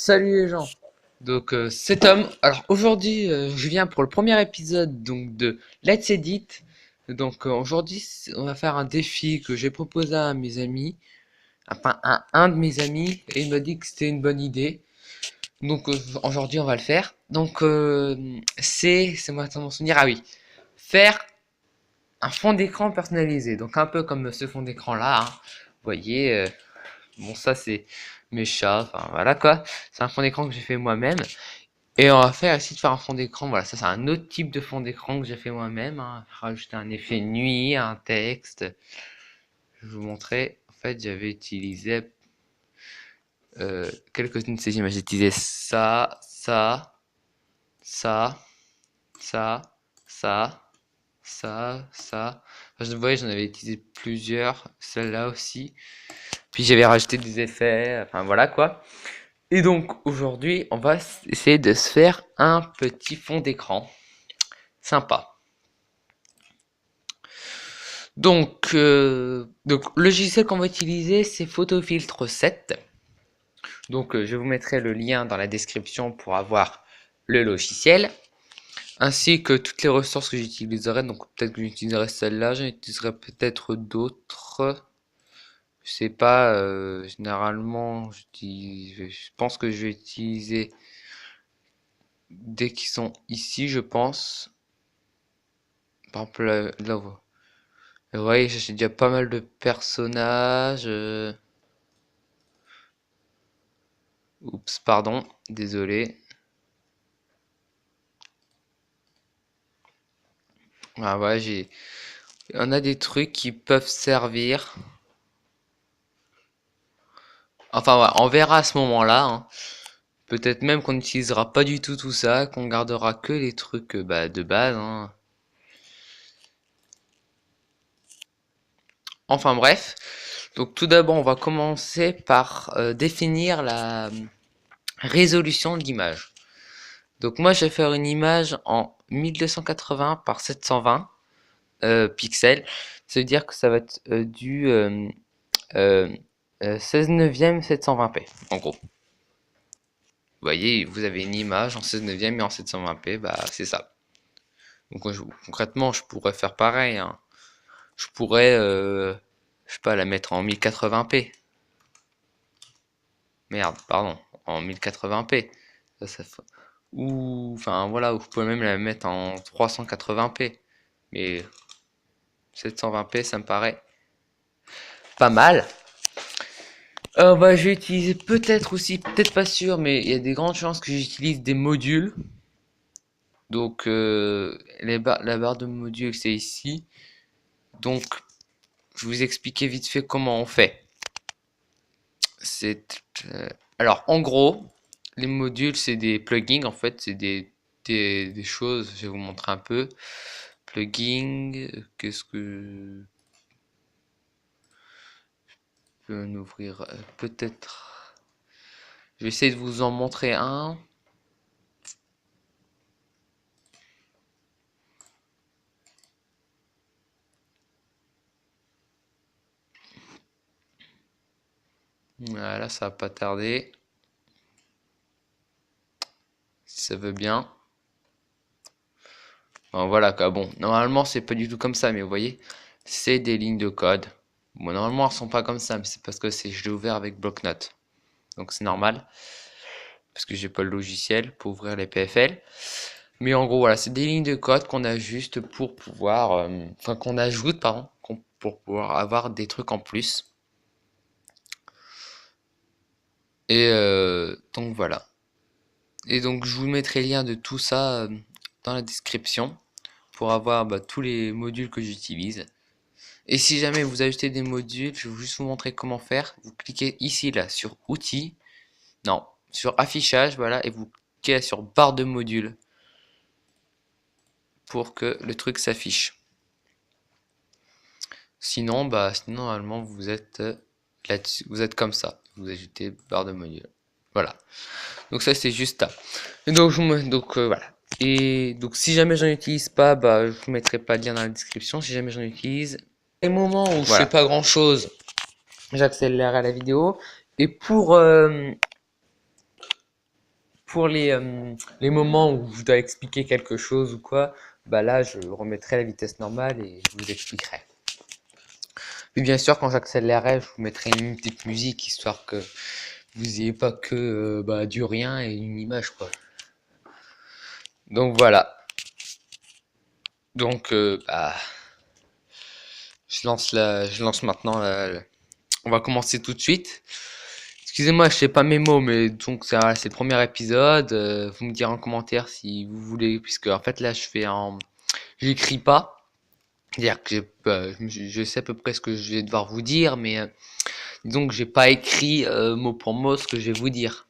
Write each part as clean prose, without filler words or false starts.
Salut les gens. Donc c'est Tom. Alors aujourd'hui je viens pour le premier épisode donc de Let's Edit. Donc aujourd'hui on va faire un défi que j'ai proposé à mes amis, enfin à un de mes amis et il m'a dit que c'était une bonne idée. Donc aujourd'hui on va le faire. Donc c'est moi mon souvenir. Ah oui, faire un fond d'écran personnalisé. Donc un peu comme ce fond d'écran là, hein. Vous voyez, bon ça c'est mes chats. Enfin voilà quoi. C'est un fond d'écran que j'ai fait moi-même. Et on va faire essayer de faire un fond d'écran. Voilà, ça c'est un autre type de fond d'écran que j'ai fait moi-même, hein. Rajouter un effet nuit, un texte. Je vais vous montrer. En fait, j'avais utilisé quelques-unes de ces images. J'ai utilisé ça, ça, ça, ça, ça, ça. Enfin, vous voyez, j'en avais utilisé plusieurs. Celle-là aussi. Puis j'avais rajouté des effets. Enfin voilà quoi. Et donc aujourd'hui, on va essayer de se faire un petit fond d'écran sympa. Donc le logiciel qu'on va utiliser, c'est PhotoFiltre 7. Donc je vous mettrai le lien dans la description pour avoir le logiciel, ainsi que toutes les ressources que j'utiliserai. Donc peut-être que j'utiliserai celle-là, j'en utiliserai peut-être d'autres. Je sais pas, généralement, je pense que je vais utiliser dès qu'ils sont ici, je pense. Par exemple, là, vous voyez, j'ai déjà pas mal de personnages. Oups, pardon, désolé. Ah ouais, on a des trucs qui peuvent servir. Enfin, ouais, on verra à ce moment-là, hein. Peut-être même qu'on n'utilisera pas du tout tout ça, qu'on gardera que les trucs bah, de base, hein. Enfin bref. Donc tout d'abord, on va commencer par définir la résolution de l'image. Donc moi, je vais faire une image en 1280 par 720 pixels. Ça veut dire que ça va être euh, 16 neuvième 720p, en gros. Vous voyez, vous avez une image en 16 neuvième et en 720p, bah c'est ça. Donc concrètement, je pourrais faire pareil, hein. Je pourrais, je sais pas, la mettre en 1080p. Merde, pardon, en 1080p. Ou, enfin voilà, ou je pourrais même la mettre en 380p. Mais 720p, ça me paraît pas mal. Bah, je vais utiliser peut-être aussi, peut-être pas sûr, mais il y a des grandes chances que j'utilise des modules. Donc, la barre de modules, c'est ici. Donc, je vais vous expliquer vite fait comment on fait. C'est, alors, en gros, les modules, c'est des plugins, en fait, c'est des choses, je vais vous montrer un peu. Plugin, qu'est-ce que je peux en ouvrir peut-être. Je vais essayer de vous en montrer un. Voilà, ça va pas tarder. Si ça veut bien. Bon, voilà quoi. Bon, normalement, c'est pas du tout comme ça, mais vous voyez, c'est des lignes de code. Bon, normalement, elles sont pas comme ça, mais c'est parce que je l'ai ouvert avec bloc-notes. Donc c'est normal, parce que j'ai pas le logiciel pour ouvrir les PFL. Mais en gros, voilà, c'est des lignes de code qu'on ajuste pour pouvoir, enfin qu'on ajoute, pardon, pour pouvoir avoir des trucs en plus. Et donc voilà. Et donc je vous mettrai le lien de tout ça dans la description pour avoir bah, tous les modules que j'utilise. Et si jamais vous ajoutez des modules, je vais juste vous montrer comment faire. Vous cliquez ici là sur outils, non, sur affichage, voilà, et vous cliquez sur barre de modules pour que le truc s'affiche. Sinon, bah, sinon normalement vous êtes là-dessus, vous êtes comme ça. Vous ajoutez barre de modules. Voilà. Donc ça c'est juste ça. Et donc voilà. Et donc si jamais j'en utilise pas, bah je vous mettrai pas de lien dans la description. Si jamais j'en utilise, les moments où je fais pas grand chose, j'accélère à la vidéo. Et pour les moments où je dois expliquer quelque chose ou quoi, bah là je remettrai la vitesse normale et je vous expliquerai. Puis bien sûr, quand j'accélérerai, je vous mettrai une petite musique histoire que vous n'ayez pas que du rien et une image quoi. Donc voilà. Donc je lance maintenant on va commencer tout de suite. Excusez-moi, je sais pas mes mots, mais donc c'est le premier épisode. Vous me direz en commentaire si vous voulez, puisque en fait là j'écris pas. C'est-à-dire que je sais à peu près ce que je vais devoir vous dire, mais disons que j'ai pas écrit mot pour mot ce que je vais vous dire.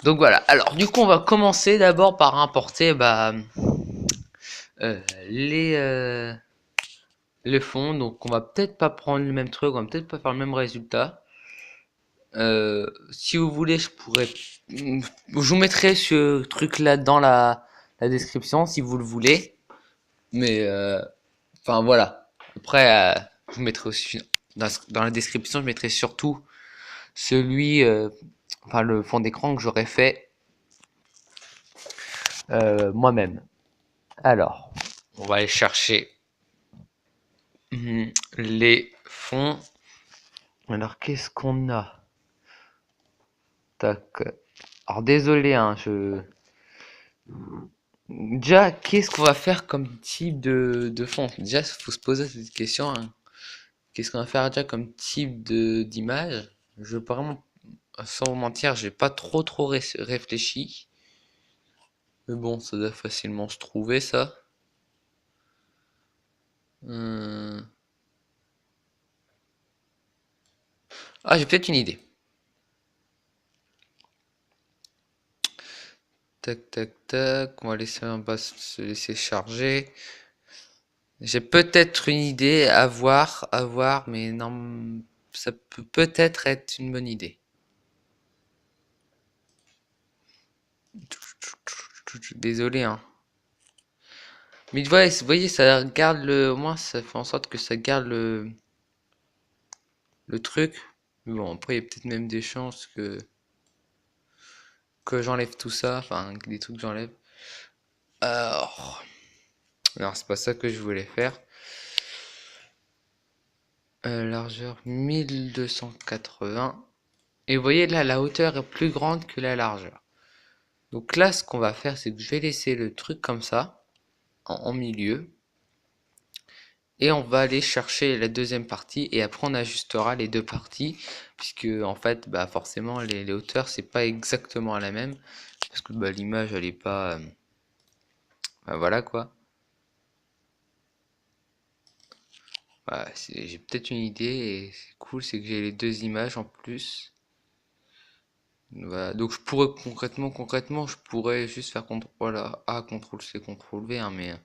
Donc voilà. Alors du coup, on va commencer d'abord par importer euh, les euh, les fonds. Donc on va peut-être pas prendre le même truc, on va peut-être pas faire le même résultat. Si vous voulez, je vous mettrai ce truc là dans la description si vous le voulez. Mais enfin voilà. Après, je vous mettrai aussi dans la description, je mettrai surtout celui, enfin le fond d'écran que j'aurais fait moi-même. Alors, on va aller chercher les fonds. Alors, qu'est-ce qu'on a? Tac. Alors, désolé, hein, Déjà, qu'est-ce qu'on va faire comme type de fond? Déjà, il faut se poser cette question, hein. Qu'est-ce qu'on va faire déjà comme type d'image? Je vraiment, sans vous mentir, j'ai pas trop réfléchi. Mais bon, ça doit facilement se trouver, ça. Ah, j'ai peut-être une idée. Tac, tac, tac. On va laisser en bas se laisser charger. J'ai peut-être une idée à voir, mais non, ça peut peut-être être une bonne idée. Désolé, hein. Mais vous voyez, ça garde au moins, ça fait en sorte que ça garde le truc. Mais bon, après, il y a peut-être même des chances que j'enlève tout ça, enfin, des trucs que j'enlève. Alors, alors c'est pas ça que je voulais faire. Largeur 1280. Et vous voyez là, la hauteur est plus grande que la largeur. Donc là, ce qu'on va faire, c'est que je vais laisser le truc comme ça, en milieu. Et on va aller chercher la deuxième partie et après on ajustera les deux parties puisque en fait forcément les hauteurs c'est pas exactement la même parce que l'image elle est pas voilà quoi. Voilà, j'ai peut-être une idée et c'est cool, c'est que j'ai les deux images en plus. Voilà, donc je pourrais concrètement je pourrais juste faire CTRL A, CTRL C, CTRL V hein, mais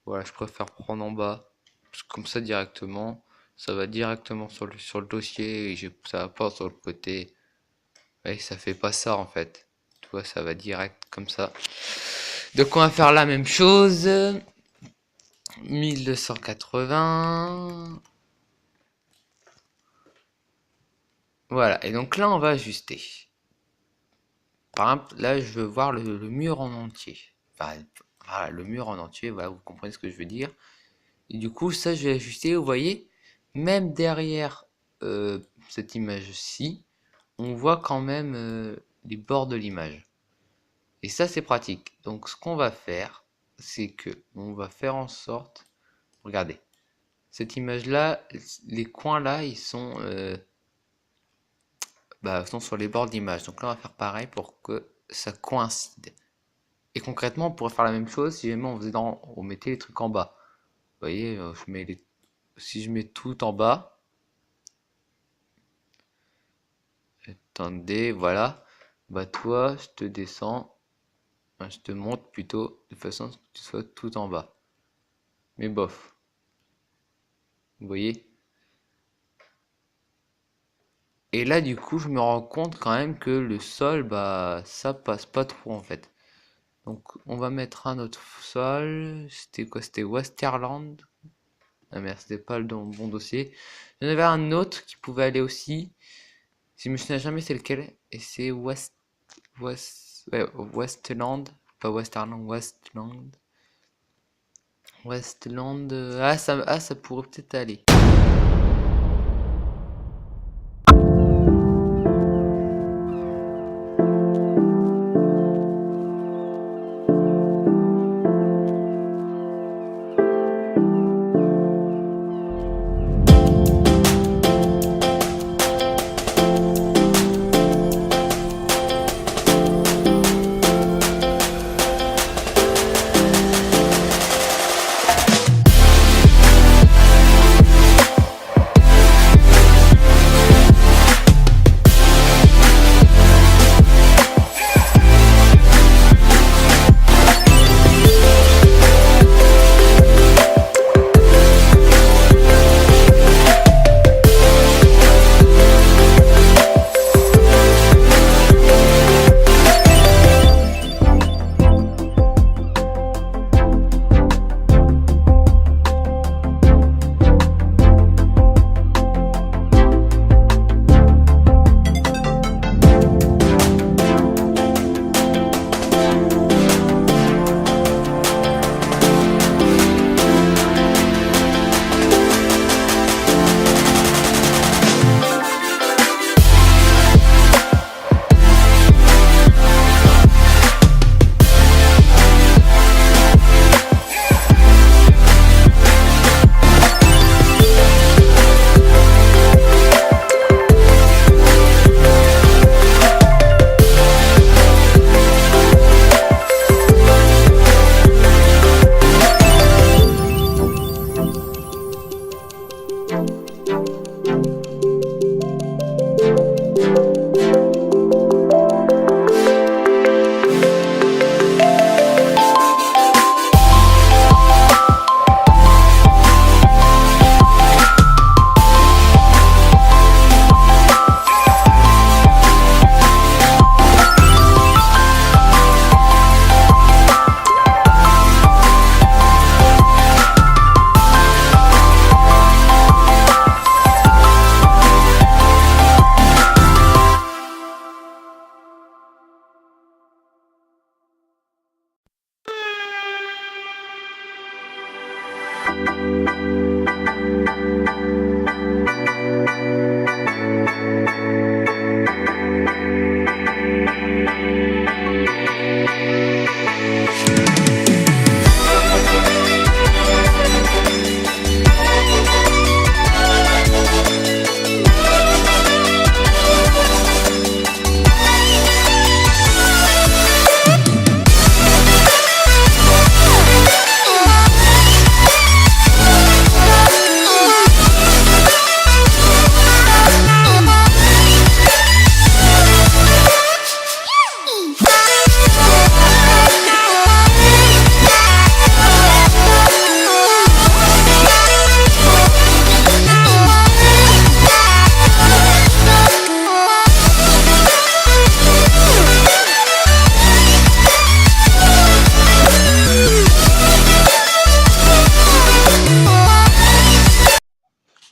voilà, je préfère prendre en bas parce que comme ça directement ça va directement sur le dossier et ça va pas sur le côté. Ouais, ça fait pas ça en fait. Tu vois, ça va direct comme ça. Donc on va faire la même chose. 1280. Voilà, et donc là on va ajuster. Par exemple, là je veux voir le mur en entier. Enfin, voilà, le mur en entier, voilà, vous comprenez ce que je veux dire. Et du coup, ça je vais ajuster, vous voyez, même derrière cette image-ci, on voit quand même les bords de l'image. Et ça, c'est pratique. Donc, ce qu'on va faire, c'est que on va faire en sorte, regardez, cette image-là, les coins là, ils sont sur les bords d'image. Donc là, on va faire pareil pour que ça coïncide. Et concrètement, on pourrait faire la même chose si jamais on mettait les trucs en bas. Vous voyez, si je mets tout en bas, attendez, voilà, toi, je te descends, je te monte plutôt de façon à ce que tu sois tout en bas. Mais bof, vous voyez. Et là, du coup, je me rends compte quand même que le sol, ça passe pas trop en fait. Donc, on va mettre un autre sol. C'était quoi? C'était Westerland. Ah merde, c'était pas le bon dossier. Il y en avait un autre qui pouvait aller aussi. Je me souviens jamais c'est lequel. Et c'est ouais, Westland. Pas Westerland, Westland. Westland. Ça pourrait peut-être aller.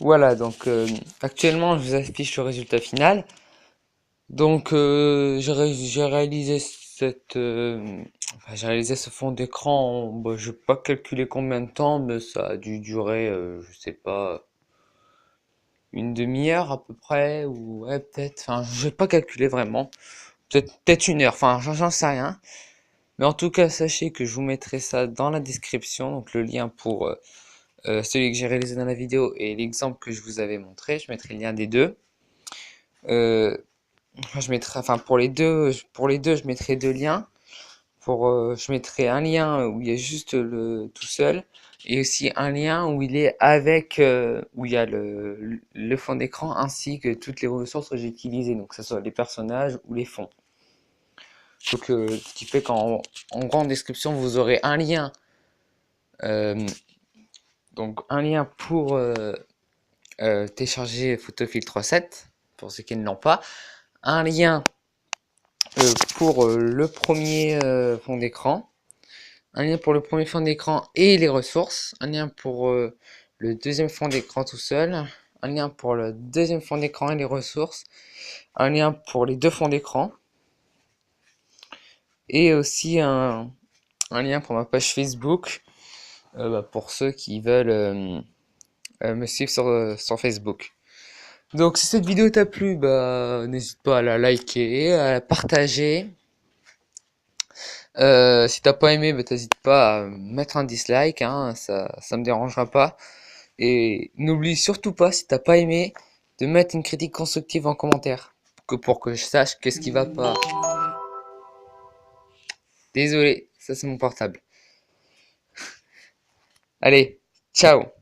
Voilà, donc actuellement je vous affiche le résultat final. Donc j'ai réalisé j'ai réalisé ce fond d'écran. Bah, je vais pas calculer combien de temps, mais ça a dû durer, je sais pas, une demi-heure à peu près, ou ouais peut-être. Enfin, je vais pas calculer vraiment. Peut-être une heure. Enfin, j'en sais rien. Mais en tout cas, sachez que je vous mettrai ça dans la description, donc le lien pour celui que j'ai réalisé dans la vidéo et l'exemple que je vous avais montré. Je mettrai le lien des deux. Euh, je mettrai, enfin pour les deux, je mettrai deux liens. Je mettrai un lien où il y a juste le tout seul et aussi un lien où il est avec, où il y a le fond d'écran ainsi que toutes les ressources que j'ai utilisées, donc que ce soit les personnages ou les fonds. Donc, ce qui fait en grande description, vous aurez un lien, donc un lien pour télécharger Photofil 3.7 pour ceux qui ne l'ont pas, un lien pour le premier fond d'écran, un lien pour le premier fond d'écran et les ressources, un lien pour le deuxième fond d'écran tout seul, un lien pour le deuxième fond d'écran et les ressources, un lien pour les deux fonds d'écran, et aussi un lien pour ma page Facebook, pour ceux qui veulent me suivre sur Facebook. Donc si cette vidéo t'a plu, n'hésite pas à la liker, à la partager. Si t'as pas aimé, t'hésites pas à mettre un dislike, hein, ça me dérangera pas. Et n'oublie surtout pas, si t'as pas aimé, de mettre une critique constructive en commentaire, pour que je sache qu'est-ce qui va pas. Désolé, ça c'est mon portable. Allez, ciao!